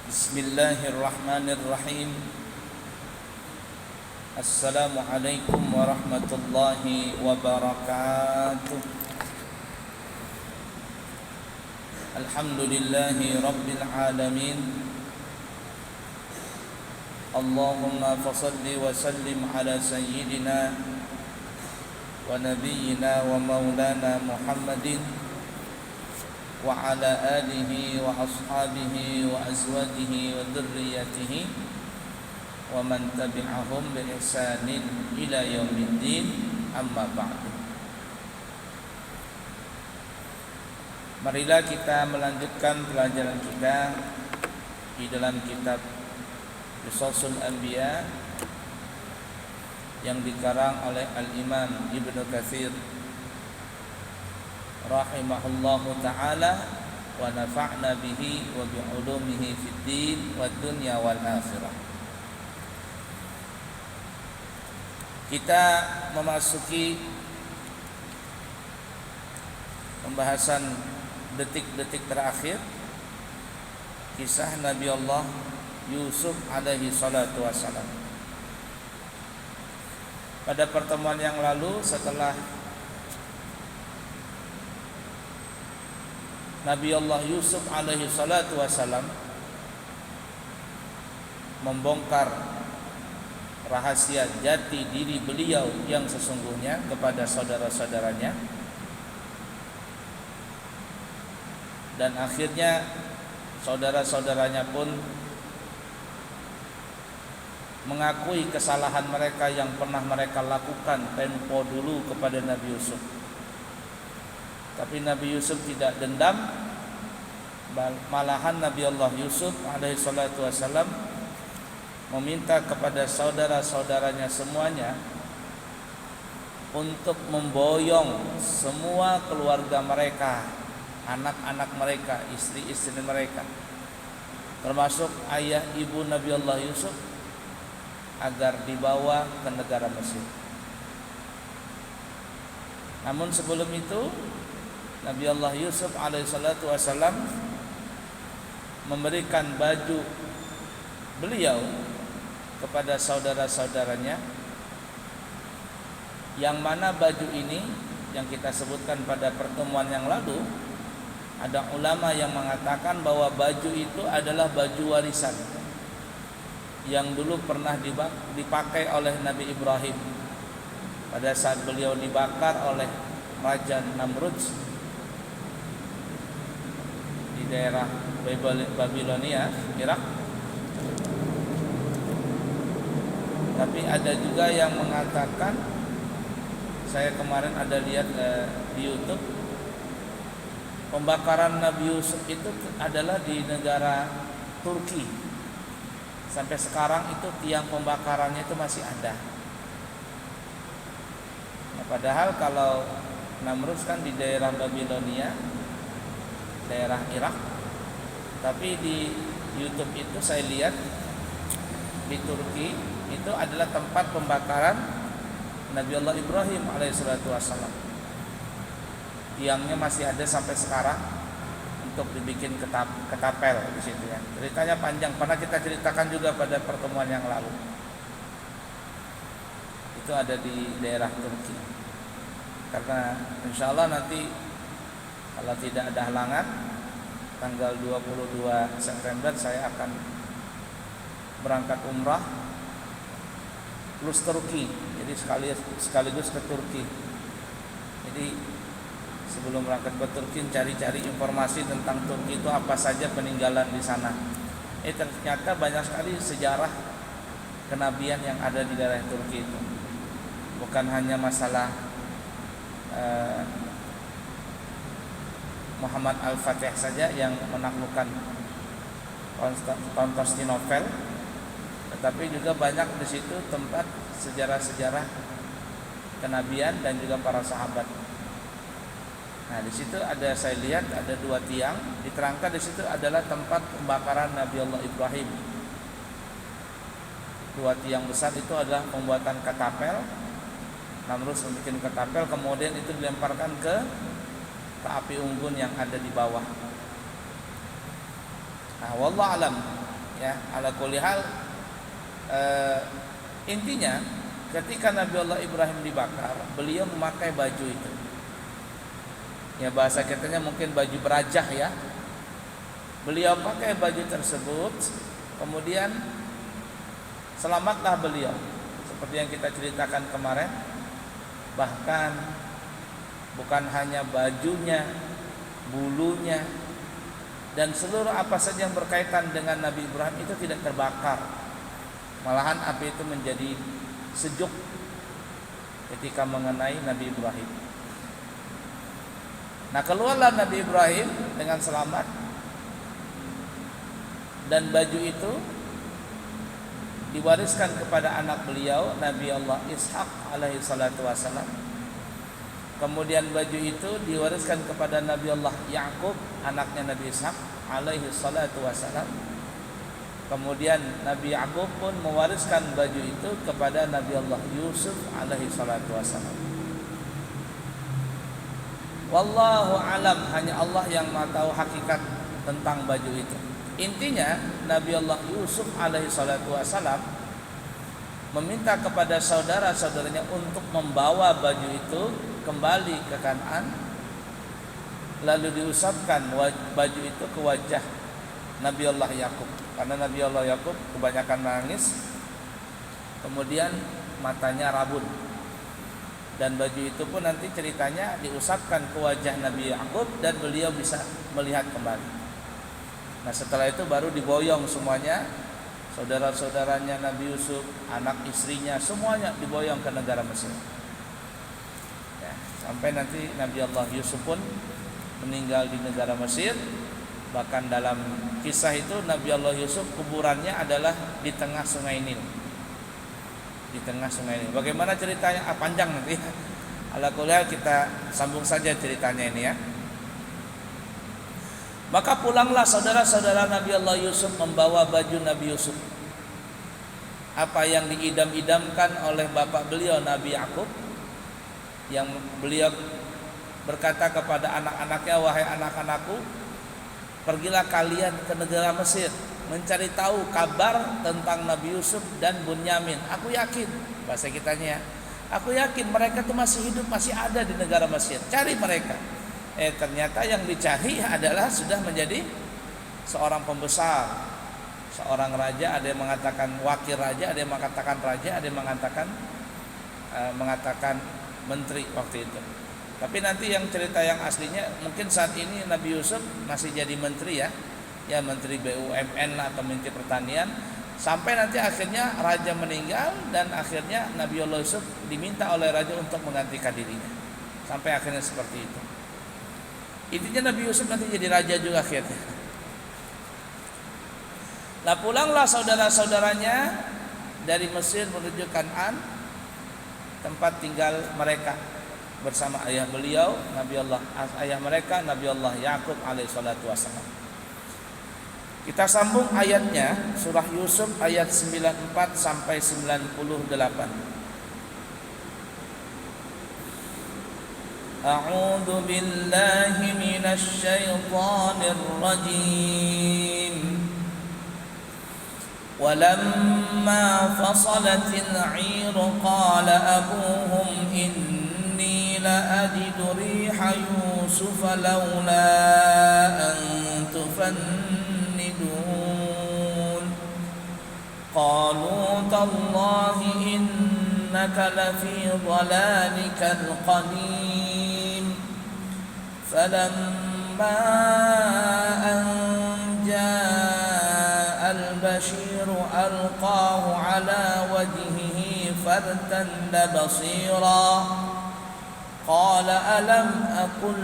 Bismillahirrahmanirrahim. Assalamualaikum warahmatullahi wabarakatuh. Alhamdulillahi rabbil alamin. Allahumma fasalli wa sallim ala sayyidina wa nabiyyina wa maulana Muhammadin wa ala alihi wa ashabihi wa azwajihi wa dhurriyyatihi wa man tabi'ahum bi ihsanin ila yaumiddin, amma ba'du. Marilah kita melanjutkan pelajaran kita di dalam kitab Qisasul Anbiya yang dikarang oleh Al-Imam Ibnu Katsir rahimahullahu ta'ala wa nafa'na bihi wa bi'ulumihi fid din wad dunya wal akhirah. Kita memasuki pembahasan detik-detik terakhir kisah Nabi Allah Yusuf alaihi salatu wassalam. Pada pertemuan yang lalu, setelah Nabi Allah Yusuf alaihi salatu wassalam membongkar rahasia jati diri beliau yang sesungguhnya kepada saudara-saudaranya, dan akhirnya saudara-saudaranya pun mengakui kesalahan mereka yang pernah mereka lakukan tempo dulu kepada Nabi Yusuf. Tapi Nabi Yusuf tidak dendam, malahan Nabi Allah Yusuf alaihi salatu wassalam meminta kepada saudara-saudaranya semuanya untuk memboyong semua keluarga mereka, anak-anak mereka, istri-istri mereka, termasuk ayah ibu Nabi Allah Yusuf, agar dibawa ke negara Mesir. Namun sebelum itu Nabi Allah Yusuf alaihissalatu wassalam memberikan baju beliau kepada saudara-saudaranya, yang mana baju ini yang kita sebutkan pada pertemuan yang lalu, ada ulama yang mengatakan bahwa baju itu adalah baju warisan yang dulu pernah dipakai oleh Nabi Ibrahim pada saat beliau dibakar oleh Raja Namrud di daerah Babilonia, Irak. Tapi ada juga yang mengatakan, saya kemarin ada lihat di YouTube, pembakaran Nabi Yusuf itu adalah di negara Turki. Sampai sekarang itu tiang pembakarannya itu masih ada. Nah, padahal kalau Namrud kan di daerah Babilonia, daerah Irak. Tapi di YouTube itu saya lihat di Turki itu adalah tempat pembakaran Nabi Allah Ibrahim alaihissalatu wassalam. Tiangnya masih ada sampai sekarang untuk dibikin ketapel di situ ya. Ceritanya panjang, pernah kita ceritakan juga pada pertemuan yang lalu. Itu ada di daerah Turki. Karena insya Allah nanti kalau tidak ada halangan, tanggal 22 September saya akan berangkat umrah plus Turki. Jadi sekaligus ke Turki. Jadi sebelum berangkat ke Turki cari-cari informasi tentang Turki itu apa saja peninggalan di sana. Ternyata banyak sekali sejarah kenabian yang ada di daerah Turki itu. Bukan hanya masalah Muhammad Al-Fatih saja yang menaklukkan Konstantinopel, tetapi juga banyak di situ tempat sejarah-sejarah kenabian dan juga para sahabat. Nah, di situ ada, saya lihat ada 2 tiang, diterangkan di situ adalah tempat pembakaran Nabi Allah Ibrahim. 2 tiang besar itu adalah pembuatan ketapel. Namrud membuat ketapel, kemudian itu dilemparkan ke api unggun yang ada di bawah. Nah, wallahu alam, Ya, ala kulli hal intinya ketika Nabi Allah Ibrahim dibakar, beliau memakai baju itu. Ya, bahasa kitanya mungkin baju berajah ya. Beliau pakai baju tersebut, kemudian selamatlah beliau. Seperti yang kita ceritakan kemarin, bahkan bukan hanya bajunya, bulunya, dan seluruh apa saja yang berkaitan dengan Nabi Ibrahim itu tidak terbakar. Malahan api itu menjadi sejuk ketika mengenai Nabi Ibrahim. Nah, keluarlah Nabi Ibrahim dengan selamat, dan baju itu diwariskan kepada anak beliau Nabi Allah Ishak alaihi salatu wassalam. Kemudian baju itu diwariskan kepada Nabi Allah Yakub, anaknya Nabi Ishak alaihi salatu wassalam. Kemudian Nabi Yakub pun mewariskan baju itu kepada Nabi Allah Yusuf alaihi salatu wassalam. Wallahu alam, hanya Allah yang Maha tahu hakikat tentang baju itu. Intinya Nabi Allah Yusuf alaihi salatu wassalam meminta kepada saudara-saudaranya untuk membawa baju itu kembali ke Kan'an, lalu diusapkan baju itu ke wajah Nabi Allah Yakub, karena Nabi Allah Yakub kebanyakan nangis, kemudian matanya rabun, dan baju itu pun nanti ceritanya diusapkan ke wajah Nabi Yakub dan beliau bisa melihat kembali. Nah, setelah itu baru diboyong semuanya, saudara-saudaranya Nabi Yusuf, anak istrinya, semuanya diboyong ke negara Mesir. Ya, sampai nanti Nabi Allah Yusuf pun meninggal di negara Mesir. Bahkan dalam kisah itu Nabi Allah Yusuf kuburannya adalah di tengah Sungai Nil. Di tengah Sungai Nil. Bagaimana ceritanya? Panjang nanti. Ala kulli hal kita sambung saja ceritanya ini ya. Maka pulanglah saudara-saudara Nabi Allah Yusuf membawa baju Nabi Yusuf. Apa yang diidam-idamkan oleh bapak beliau Nabi Yakub, yang beliau berkata kepada anak-anaknya, wahai anak-anakku, pergilah kalian ke negara Mesir mencari tahu kabar tentang Nabi Yusuf dan Bunyamin. Aku yakin, bahasa kitanya ya, aku yakin mereka itu masih hidup, masih ada di negara Mesir. Cari mereka. Ternyata yang dicari adalah sudah menjadi seorang pembesar, seorang raja. Ada yang mengatakan wakil raja, ada yang mengatakan raja, ada yang mengatakan menteri waktu itu. Tapi nanti yang cerita yang aslinya mungkin saat ini Nabi Yusuf masih jadi menteri ya, menteri BUMN atau menteri pertanian, sampai nanti akhirnya raja meninggal dan akhirnya Nabi Yusuf diminta oleh raja untuk menggantikan dirinya, sampai akhirnya seperti itu. Intinya Nabi Yusuf nanti jadi raja juga akhirnya. Nah, pulanglah saudara-saudaranya dari Mesir menuju Kan'an, tempat tinggal mereka bersama ayah beliau ayah mereka Nabi Allah Yakub alaihi salatu wassalam. Kita sambung ayatnya, surah Yusuf ayat 94 sampai 98. A'udzu billahi minasy syaithanir rajim. Walamma fasalatil 'iru qala abuhum inni la ajidu riha yusuf laula an tufannidun. Qalu tallahi innaka lafi dhalalikal qadim. فلما أن جاء البشير ألقاه على وجهه فارتد بصيرا قال ألم أقل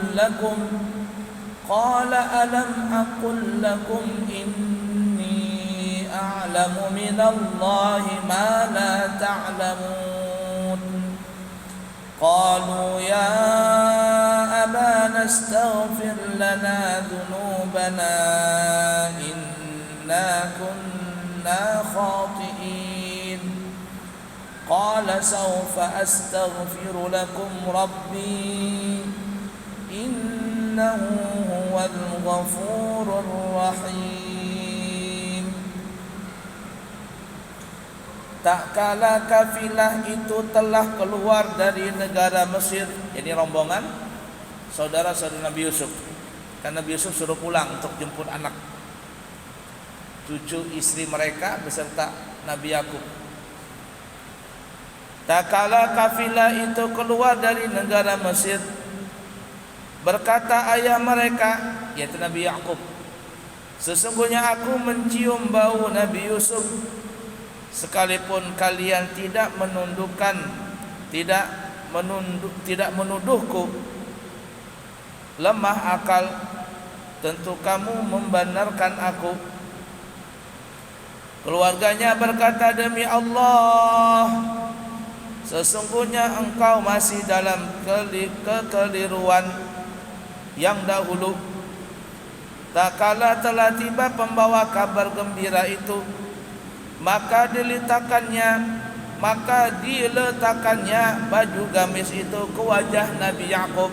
لكم إني أعلم من الله ما لا تعلمون قالوا يا أبانا استغفر لنا ذنوبنا إنا كنا خاطئين قال سوف أستغفر لكم ربي إنه هو الغفور الرحيم tak kala kafilah itu telah keluar dari negara Mesir, ini rombongan saudara-saudara Nabi Yusuf. Karena Nabi Yusuf suruh pulang untuk jemput anak cucu istri mereka beserta Nabi Yakub. Tak kala kafilah itu keluar dari negara Mesir, berkata ayah mereka, yaitu Nabi Yakub, sesungguhnya aku mencium bau Nabi Yusuf, sekalipun kalian tidak menuduhku lemah akal, tentu kamu membenarkan aku. Keluarganya berkata, demi Allah, sesungguhnya engkau masih dalam kekeliruan yang dahulu. Tak kala telah tiba pembawa kabar gembira itu, maka diletakkannya baju gamis itu ke wajah Nabi Yakub.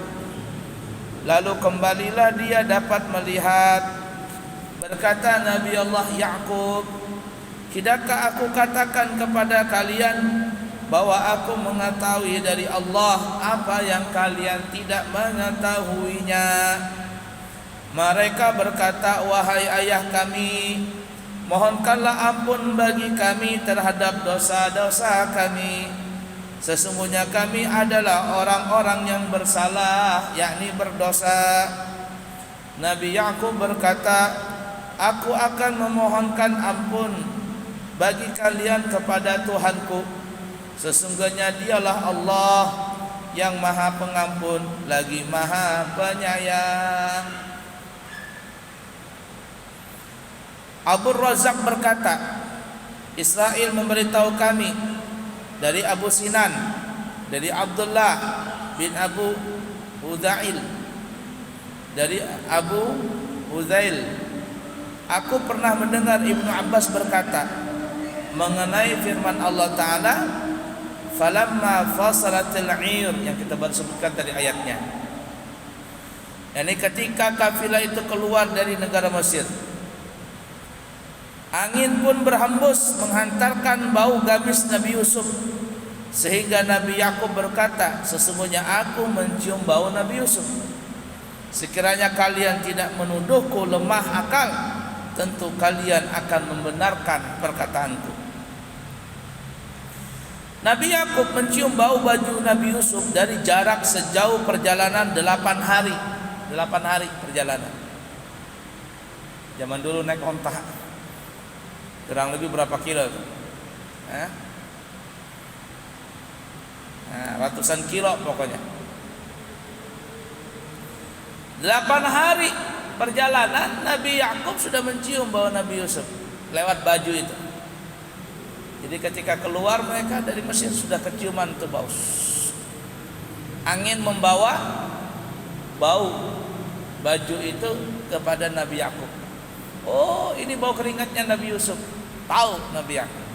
Lalu kembalilah dia dapat melihat. Berkata Nabi Allah Yakub, tidakkah aku katakan kepada kalian bahwa aku mengetahui dari Allah apa yang kalian tidak mengetahuinya? Mereka berkata, wahai ayah kami, mohonkanlah ampun bagi kami terhadap dosa-dosa kami. Sesungguhnya kami adalah orang-orang yang bersalah, yakni berdosa. Nabi Yakub berkata, aku akan memohonkan ampun bagi kalian kepada Tuhanku. Sesungguhnya dialah Allah yang maha pengampun lagi maha penyayang. Abu Razak berkata, Israel memberitahu kami dari Abu Sinan, dari Abdullah bin Abu Hudail, dari Abu Hudail, aku pernah mendengar Ibnu Abbas berkata mengenai firman Allah Ta'ala, falamma fasalatil 'ir, yang kita baru sebutkan tadi ayatnya. Ini ketika kafilah itu keluar dari negara Mesir, angin pun berhembus menghantarkan bau gamis Nabi Yusuf, sehingga Nabi Yakub berkata, sesungguhnya aku mencium bau Nabi Yusuf. Sekiranya kalian tidak menuduhku lemah akal, tentu kalian akan membenarkan perkataanku. Nabi Yakub mencium bau baju Nabi Yusuf dari jarak sejauh perjalanan 8 hari. 8 hari perjalanan. Zaman dulu naik onta, kurang lebih berapa kilo tuh? Ratusan kilo pokoknya. 8 hari perjalanan Nabi Yakub sudah mencium bau Nabi Yusuf lewat baju itu. Jadi ketika keluar mereka dari Mesir sudah keciuman tuh bau. Angin membawa bau baju itu kepada Nabi Yakub. Oh, ini bau keringatnya Nabi Yusuf. Tahu Nabi Yakub.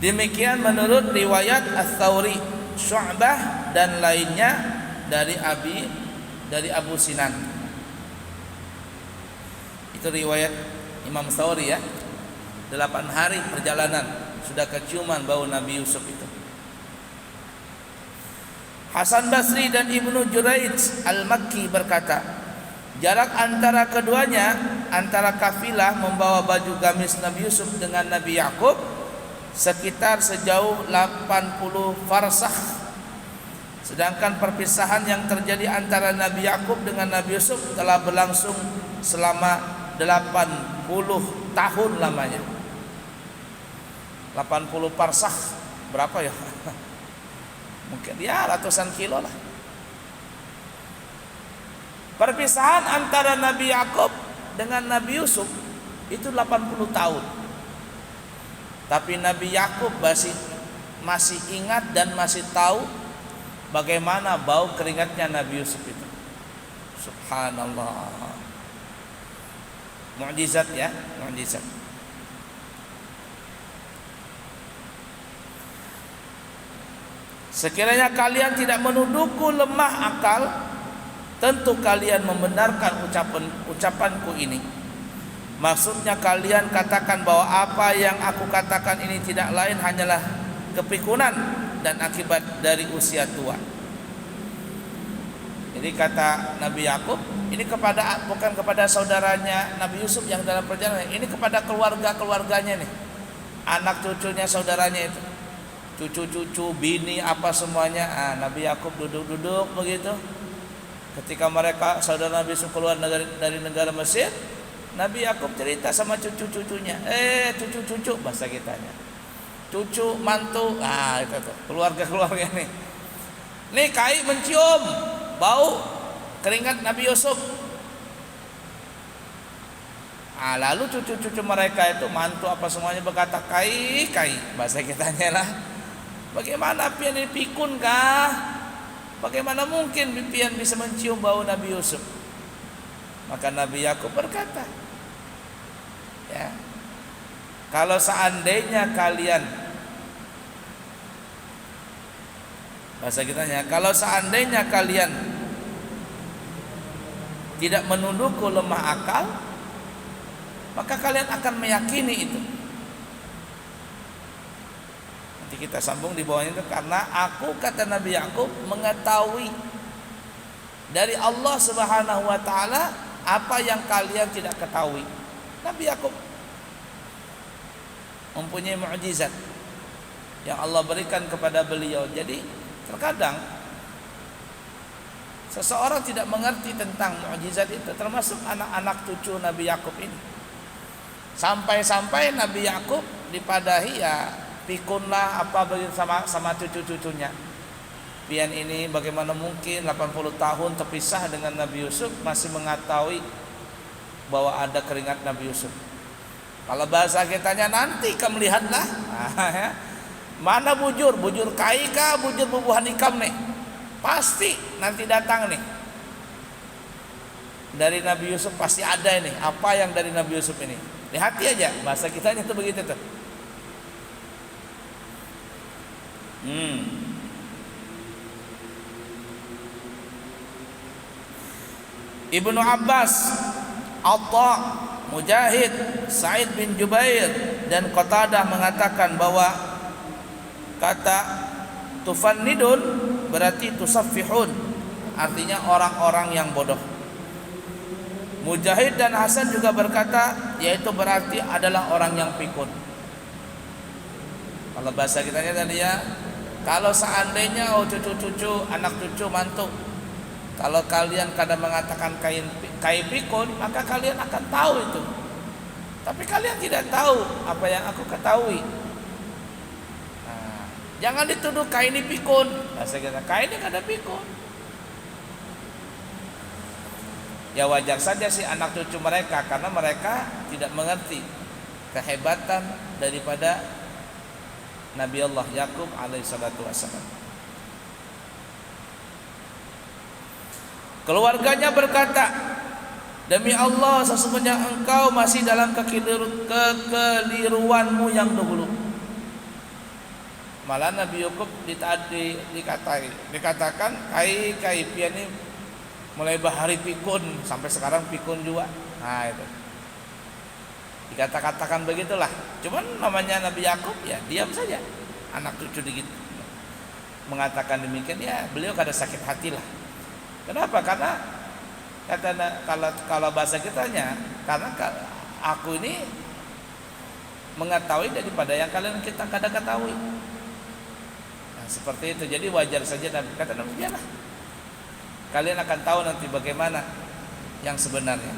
Demikian menurut riwayat Ats-Tsauri, Syu'bah dan lainnya dari Abu Sinan. Itu riwayat Imam Tsauri ya. 8 hari perjalanan sudah keciuman bau Nabi Yusuf itu. Hasan Basri dan Ibnu Juraij Al-Makki berkata, jarak antara keduanya, antara kafilah membawa baju gamis Nabi Yusuf dengan Nabi Yakub, sekitar sejauh 80 farsakh. Sedangkan perpisahan yang terjadi antara Nabi Yakub dengan Nabi Yusuf telah berlangsung selama 80 tahun lamanya. 80 farsakh berapa ya? Mungkin ya ratusan kilo lah. Perpisahan antara Nabi Yakub dengan Nabi Yusuf itu 80 tahun. Tapi Nabi Yakub masih ingat dan masih tahu bagaimana bau keringatnya Nabi Yusuf itu. Subhanallah. Mukjizat ya, mukjizat. Sekiranya kalian tidak menuduhku lemah akal, tentu kalian membenarkan ucapanku ini. Maksudnya kalian katakan bahwa apa yang aku katakan ini tidak lain hanyalah kepikunan dan akibat dari usia tua. Jadi kata Nabi Yakub ini bukan kepada saudaranya Nabi Yusuf yang dalam perjalanan, ini kepada keluarganya nih, anak cucunya saudaranya itu, cucu-cucu, bini, apa semuanya. Nabi Yakub duduk-duduk begitu. Ketika mereka saudara Nabi Yusuf keluar dari negara Mesir, Nabi Yakub cerita sama cucu-cucunya, cucu-cucu bahasa kitanya, cucu, mantu, itu tuh keluarga nih. Nih Kai mencium bau keringat Nabi Yusuf. Lalu cucu-cucu mereka itu, mantu apa semuanya berkata, Kai, bahasa kitanya lah, bagaimana pian ini pikun kah? Bagaimana mungkin pian bisa mencium bau Nabi Yusuf? Maka Nabi Yakub berkata, ya, kalau seandainya kalian, bahasa kitanya, kalau seandainya kalian tidak menundukku lemah akal, maka kalian akan meyakini itu. Nanti kita sambung di bawahnya itu, karena aku, kata Nabi Yakub, mengetahui dari Allah Subhanahu wa taala apa yang kalian tidak ketahui. Nabi Yakub mempunyai mukjizat yang Allah berikan kepada beliau. Jadi terkadang seseorang tidak mengerti tentang mukjizat itu, termasuk anak-anak cucu Nabi Yakub ini. Sampai-sampai Nabi Yakub dipadahi, ya pikunlah apa begitu sama cucu-cucunya. Pian ini bagaimana mungkin 80 tahun terpisah dengan Nabi Yusuf masih mengetahui bahwa ada keringat Nabi Yusuf. Kalau bahasa kitanya, nanti kamu lihatlah, mana bujur Kai kah, bujur bubuhan ikam nih, pasti nanti datang nih dari Nabi Yusuf, pasti ada ini apa yang dari Nabi Yusuf ini. Lihati aja, bahasa kitanya itu begitu tuh. Ibnu Abbas, Atta, Mujahid, Sa'id bin Jubair dan Qatadah mengatakan bahwa kata tufannidun berarti tusaffihun, artinya orang-orang yang bodoh. Mujahid dan Hasan juga berkata, yaitu berarti adalah orang yang pikun. Kalau bahasa kitanya tadi, ya, kalau seandainya cucu-cucu, anak cucu, mantu, kalau kalian kadang mengatakan kai pikun, maka kalian akan tahu itu. Tapi kalian tidak tahu apa yang aku ketahui. Jangan dituduh kai ini pikun. Bahasa kita, kai ini kada pikun. Ya wajar saja sih anak cucu mereka, karena mereka tidak mengerti kehebatan daripada Nabi Allah Yakub alaihi salatu wassalam. Keluarganya berkata, demi Allah, sesungguhnya engkau masih dalam kekeliruanmu yang dahulu. Malah Nabi Yakub dikatakan kai pian ini mulai bahari pikun sampai sekarang pikun juga. Itu dikatakan begitulah. Cuman namanya Nabi Yakub, ya diam saja. Anak cucu dikit mengatakan demikian, ya beliau kada sakit hati lah. Kenapa? Karena kalau bahasa kitanya, karena aku ini mengetahui daripada yang kita kada ketahui. Seperti itu. Jadi wajar saja kata Nabi, lah, kalian akan tahu nanti bagaimana yang sebenarnya.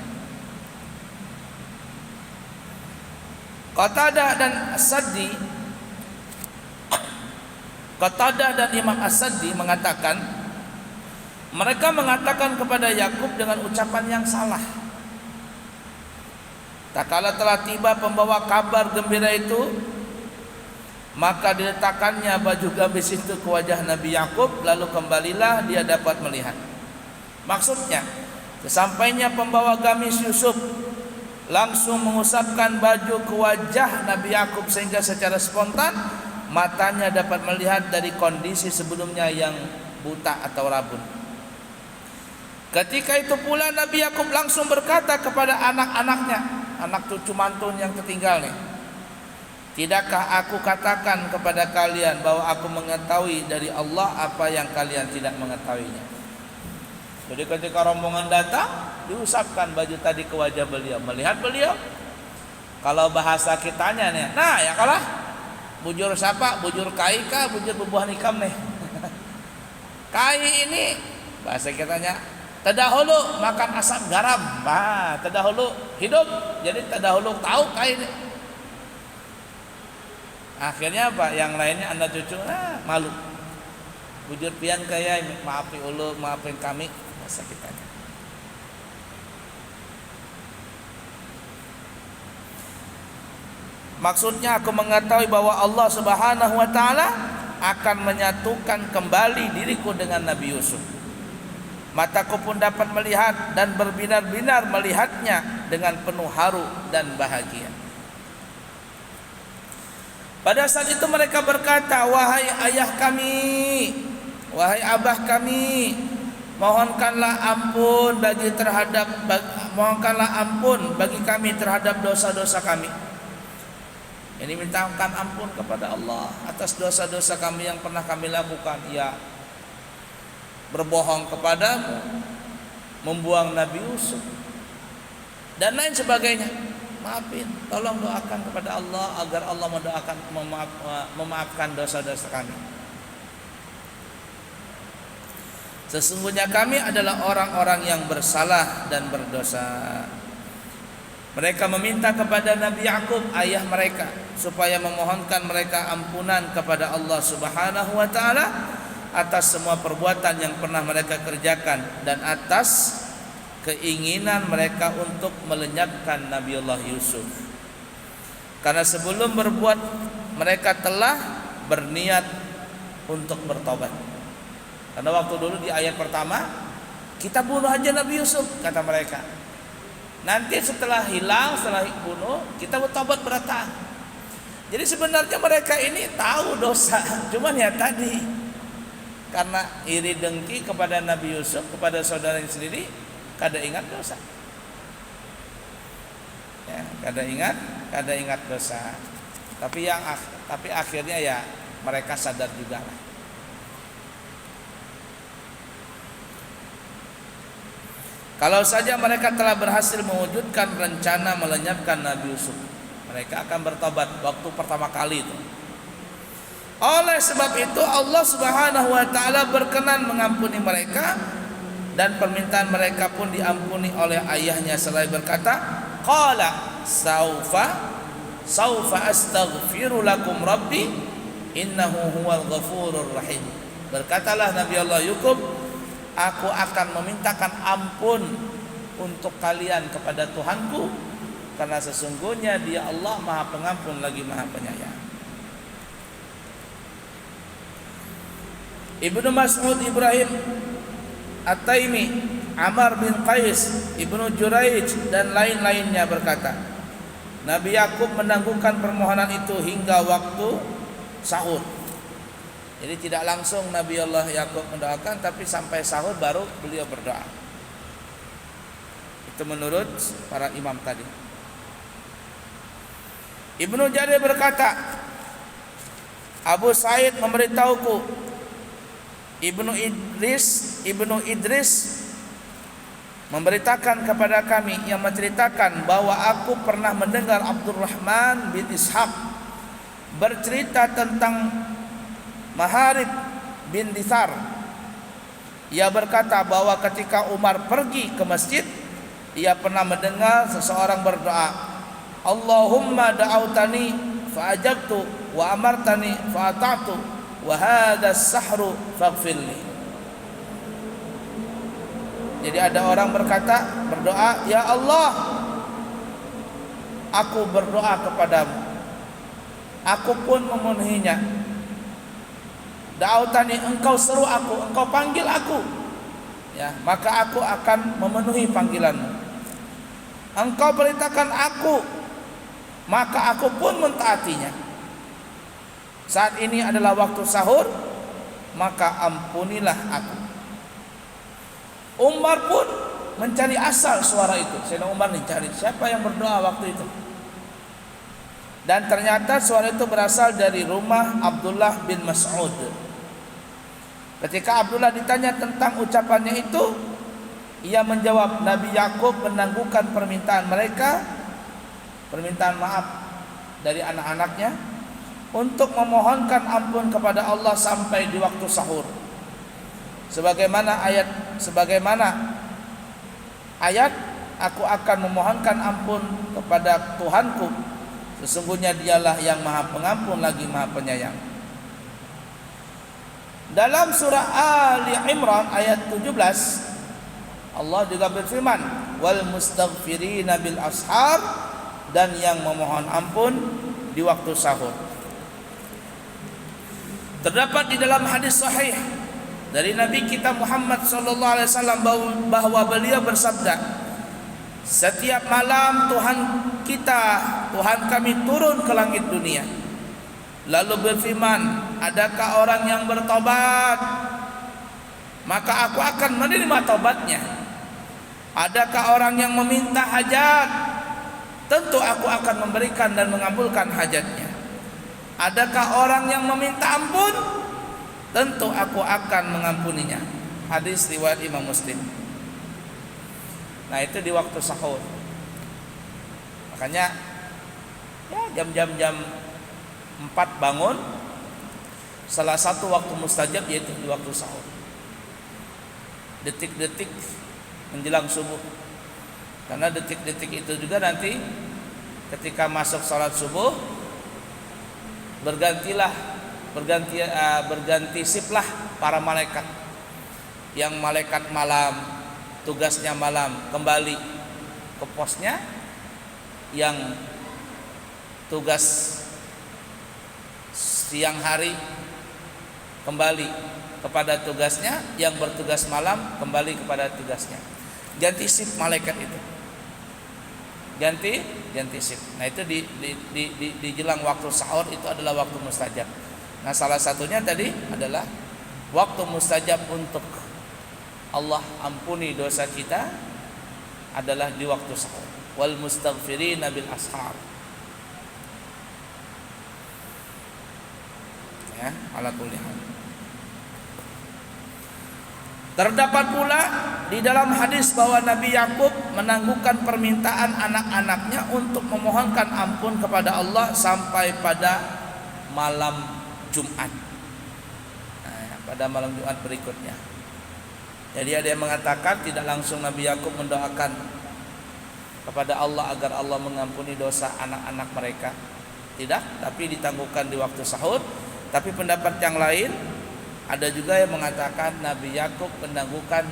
Qatadah dan Imam As-Saddi mengatakan, mereka mengatakan kepada Yakub dengan ucapan yang salah. Tak kala telah tiba pembawa kabar gembira itu, maka diletakkannya baju gamis itu ke wajah Nabi Yakub, lalu kembalilah dia dapat melihat. Maksudnya, sesampainya pembawa gamis Yusuf langsung mengusapkan baju ke wajah Nabi Yakub, sehingga secara spontan matanya dapat melihat dari kondisi sebelumnya yang buta atau rabun. Ketika itu pula Nabi Yakub langsung berkata kepada anak-anaknya, anak cucu mantun yang tertinggal nih, tidakkah aku katakan kepada kalian bahwa aku mengetahui dari Allah apa yang kalian tidak mengetahuinya? Jadi ketika rombongan datang, diusapkan baju tadi ke wajah beliau. Melihat beliau, kalau bahasa kitanya nih, nah ya kalah, bujur siapa? Bujur kai kah? Bujur bebuah nikam nih. Kai ini bahasa kitanya terdahulu makan asam garam, nah, terdahulu hidup, jadi terdahulu tahu kai ini. Akhirnya apa? Yang lainnya anak cucu malu. Bujur pian kaya maafin ulu, maafin kami, bahasa kitanya. Maksudnya aku mengetahui bahwa Allah Subhanahu wa taala akan menyatukan kembali diriku dengan Nabi Yusuf. Mataku pun dapat melihat dan berbinar-binar melihatnya dengan penuh haru dan bahagia. Pada saat itu mereka berkata, wahai ayah kami, wahai abah kami, mohonkanlah ampun bagi kami terhadap dosa-dosa kami. Ini mintakan ampun kepada Allah atas dosa-dosa kami yang pernah kami lakukan, ya berbohong kepadamu, membuang Nabi Yusuf, dan lain sebagainya. Maafin, tolong doakan kepada Allah agar Allah memaafkan dosa-dosa kami. Sesungguhnya kami adalah orang-orang yang bersalah dan berdosa. Mereka meminta kepada Nabi Yakub ayah mereka supaya memohonkan mereka ampunan kepada Allah Subhanahu wa taala atas semua perbuatan yang pernah mereka kerjakan dan atas keinginan mereka untuk melenyapkan Nabiullah Yusuf. Karena sebelum berbuat mereka telah berniat untuk bertobat. Karena waktu dulu di ayat pertama, kita bunuh aja Nabi Yusuf, kata mereka. Nanti setelah hilang, setelah bunuh, kita bertobat berata. Jadi sebenarnya mereka ini tahu dosa, cuman ya tadi karena iri dengki kepada Nabi Yusuf, kepada saudaranya sendiri, kada ingat dosa. Ya, kada ingat dosa. Tapi akhirnya ya mereka sadar juga lah. Kalau saja mereka telah berhasil mewujudkan rencana melenyapkan Nabi Yusuf, mereka akan bertobat waktu pertama kali itu. Oleh sebab itu Allah Subhanahu wa taala berkenan mengampuni mereka dan permintaan mereka pun diampuni oleh ayahnya seraya berkata, qala saufa astaghfiru lakum rabbi innahu huwal ghafurur rahim. Berkatalah Nabi Allah Yakub, aku akan memintakan ampun untuk kalian kepada Tuhanku, karena sesungguhnya Dia Allah Maha Pengampun lagi Maha Penyayang. Ibnu Mas'ud Ibrahim At-Taimi, Amr bin Qais, Ibnu Juraij dan lain-lainnya berkata, Nabi Yakub menanggungkan permohonan itu hingga waktu sahur. Jadi tidak langsung Nabi Allah Yakub mendoakan, tapi sampai sahur baru beliau berdoa. Itu menurut para imam tadi. Ibnu Jarir berkata, Abu Said memberitahuku, Ibnu Idris memberitakan kepada kami, yang menceritakan bahwa aku pernah mendengar Abdurrahman bin Ishaq bercerita tentang Maharib bin Dithar. Ia berkata bahwa ketika Umar pergi ke masjid, ia pernah mendengar seseorang berdoa, Allahumma da'autani fa'ajabtu wa amartani fa'ata'tu wa hadha as-sahru faghfirli. Jadi ada orang berdoa, ya Allah, aku berdoa kepadamu, aku pun memenuhinya. Da'autani, engkau seru aku, engkau panggil aku, ya, maka aku akan memenuhi panggilanmu. Engkau perintahkan aku, maka aku pun mentaatinya. Saat ini adalah waktu sahur, maka ampunilah aku. Umar pun mencari asal suara itu. Sayyidina Umar nih cari siapa yang berdoa waktu itu. Dan ternyata suara itu berasal dari rumah Abdullah bin Mas'ud. Ketika Abdullah ditanya tentang ucapannya itu, ia menjawab, Nabi Yakub menangguhkan permintaan mereka, permintaan maaf dari anak-anaknya, untuk memohonkan ampun kepada Allah sampai di waktu sahur. Sebagaimana ayat, aku akan memohonkan ampun kepada Tuhanku, sesungguhnya dialah yang maha pengampun lagi maha penyayang. Dalam surah Ali Imran ayat 17, Allah juga berfirman, wal mustaghfirina bil ashar, dan yang memohon ampun di waktu sahur. Terdapat di dalam hadis sahih dari Nabi kita Muhammad sallallahu alaihi wasallam bahwa beliau bersabda, setiap malam Tuhan kami turun ke langit dunia, lalu berfirman, adakah orang yang bertobat? Maka aku akan menerima tobatnya. Adakah orang yang meminta hajat? Tentu aku akan memberikan dan mengabulkan hajatnya. Adakah orang yang meminta ampun? Tentu aku akan mengampuninya. Hadis riwayat Imam Muslim. Nah, itu di waktu sahur. Makanya ya jam 4 bangun. Salah satu waktu mustajab yaitu di waktu sahur. Detik-detik menjelang subuh. Karena detik-detik itu juga nanti ketika masuk salat subuh berganti siplah para malaikat. Yang malaikat malam, tugasnya malam kembali ke posnya, yang tugas siang hari kembali kepada tugasnya, yang bertugas malam kembali kepada tugasnya. Ganti sip malaikat itu. Ganti sip. Nah, itu di jelang waktu sahur itu adalah waktu mustajab. Nah, salah satunya tadi adalah waktu mustajab untuk Allah ampuni dosa kita adalah di waktu sahur. Wal mustaghfirina bil ashar. Ya, ala kulli hal. Terdapat pula di dalam hadis bahwa Nabi Yakub menangguhkan permintaan anak-anaknya untuk memohonkan ampun kepada Allah sampai pada malam Jumat. Nah, pada malam Jumat berikutnya. Jadi ada yang mengatakan tidak langsung Nabi Yakub mendoakan kepada Allah agar Allah mengampuni dosa anak-anak mereka. Tidak, tapi ditangguhkan di waktu sahur. Tapi pendapat yang lain ada juga yang mengatakan Nabi Yakub menangguhkan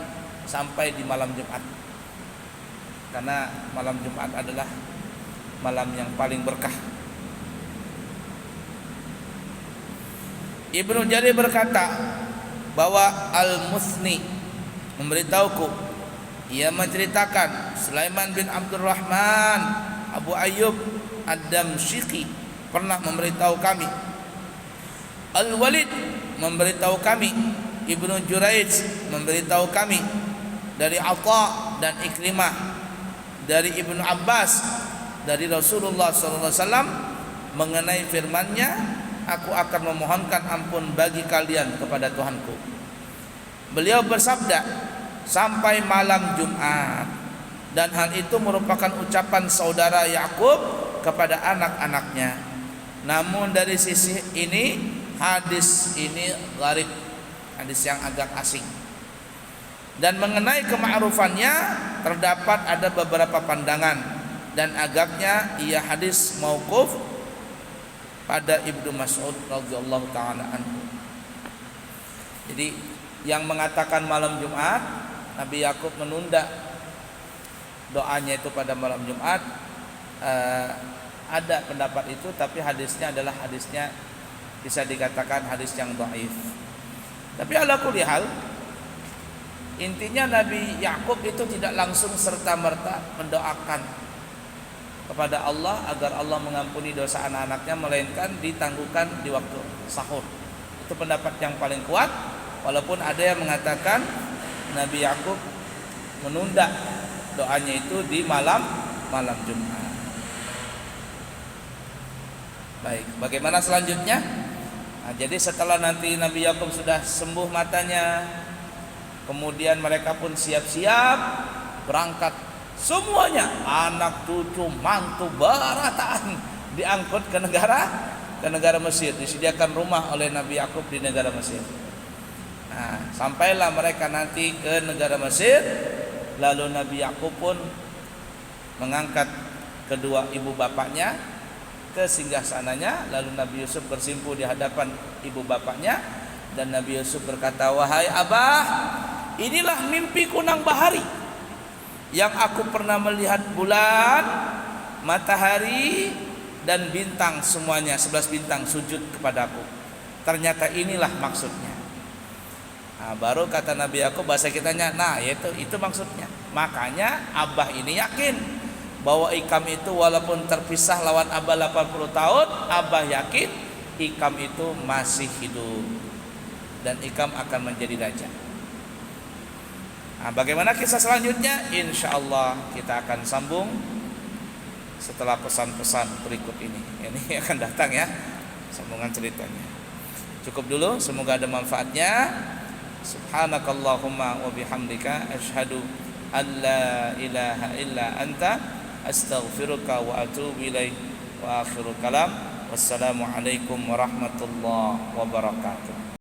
sampai di malam Jumat. Karena malam Jumat adalah malam yang paling berkah. Ibnu Jarir berkata bahwa Al-Musni memberitahuku, ia menceritakan Sulaiman bin Abdurrahman Abu Ayyub Ad-Damsyiki pernah memberitahu kami, Al-Walid memberitahu kami, Ibnu Juraij memberitahu kami, dari Atha dan Ikrimah, dari Ibnu Abbas, dari Rasulullah SAW mengenai firman-Nya, aku akan memohonkan ampun bagi kalian kepada Tuhanku. Beliau bersabda sampai malam Jumat, dan hal itu merupakan ucapan saudara Yakub kepada anak-anaknya. Namun dari sisi ini hadis ini gharib, hadis yang agak asing. Dan mengenai kema'rufannya terdapat ada beberapa pandangan, dan agaknya ia hadis mauquf pada Ibnu Mas'ud radhiyallahu taala anhu. Jadi yang mengatakan malam Jumat, Nabi Yakub menunda doanya itu pada malam Jumat, ada pendapat itu, tapi hadisnya adalah hadisnya bisa dikatakan hadis yang dhaif. Tapi ala kulli hal, intinya Nabi Yakub itu tidak langsung serta-merta mendoakan kepada Allah agar Allah mengampuni dosa anak-anaknya, melainkan ditangguhkan di waktu sahur. Itu pendapat yang paling kuat, walaupun ada yang mengatakan Nabi Yakub menunda doanya itu di malam Jumat. Baik, bagaimana selanjutnya? Nah, jadi setelah nanti Nabi Yakub sudah sembuh matanya, kemudian mereka pun siap-siap berangkat semuanya, anak cucu mantu barataan, diangkut ke negara Mesir. Disediakan rumah oleh Nabi Yakub di negara Mesir. Nah, sampailah mereka nanti ke negara Mesir. Lalu Nabi Yakub pun mengangkat kedua ibu bapaknya ke singgasananya. Lalu Nabi Yusuf bersimpuh di hadapan ibu bapaknya, dan Nabi Yusuf berkata, "Wahai Abah, inilah mimpiku nang bahari, yang aku pernah melihat bulan, matahari, dan bintang semuanya, 11 bintang sujud kepadaku. Ternyata inilah maksudnya." Nah, baru kata Nabi Yakub bahasa kitanya, nah itu maksudnya. Makanya Abah ini yakin bahwa Ikam itu walaupun terpisah lawan Abah 80 tahun, Abah yakin Ikam itu masih hidup dan Ikam akan menjadi raja. Nah, bagaimana kisah selanjutnya? Insya Allah kita akan sambung setelah pesan-pesan berikut ini. Ini akan datang ya, sambungan ceritanya. Cukup dulu, semoga ada manfaatnya. Subhanakallahumma wa bihamdika asyhadu an la ilaha illa anta astaghfiruka wa atubu ilaik. Wa akhiru kalam, wassalamu alaikum warahmatullahi wabarakatuh.